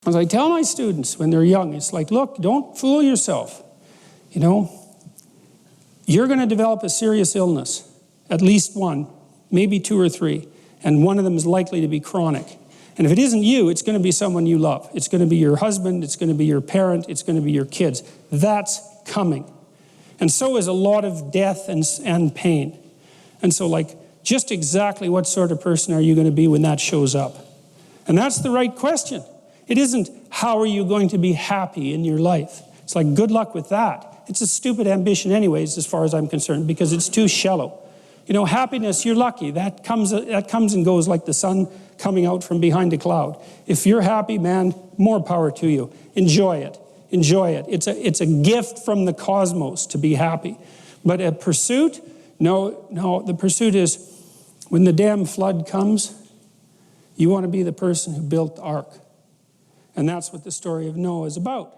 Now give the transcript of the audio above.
As I tell my students when they're young, it's like, look, don't fool yourself. You know, you're going to develop a serious illness, at least one, maybe 2 or 3, and one of them is likely to be chronic. And if it isn't you, it's going to be someone you love. It's going to be your husband, it's going to be your parent, it's going to be your kids. That's coming. And so is a lot of death and pain. And so, like, just exactly what sort of person are you going to be when that shows up? And that's the right question. It isn't, how are you going to be happy in your life? It's like, good luck with that. It's a stupid ambition anyways, as far as I'm concerned, because it's too shallow. You know, happiness, you're lucky. That comes and goes like the sun coming out from behind a cloud. If you're happy, man, more power to you. Enjoy it. Enjoy it. It's a gift from the cosmos to be happy. But a pursuit, no, the pursuit is, when the damn flood comes, you want to be the person who built the ark. And that's what the story of Noah is about.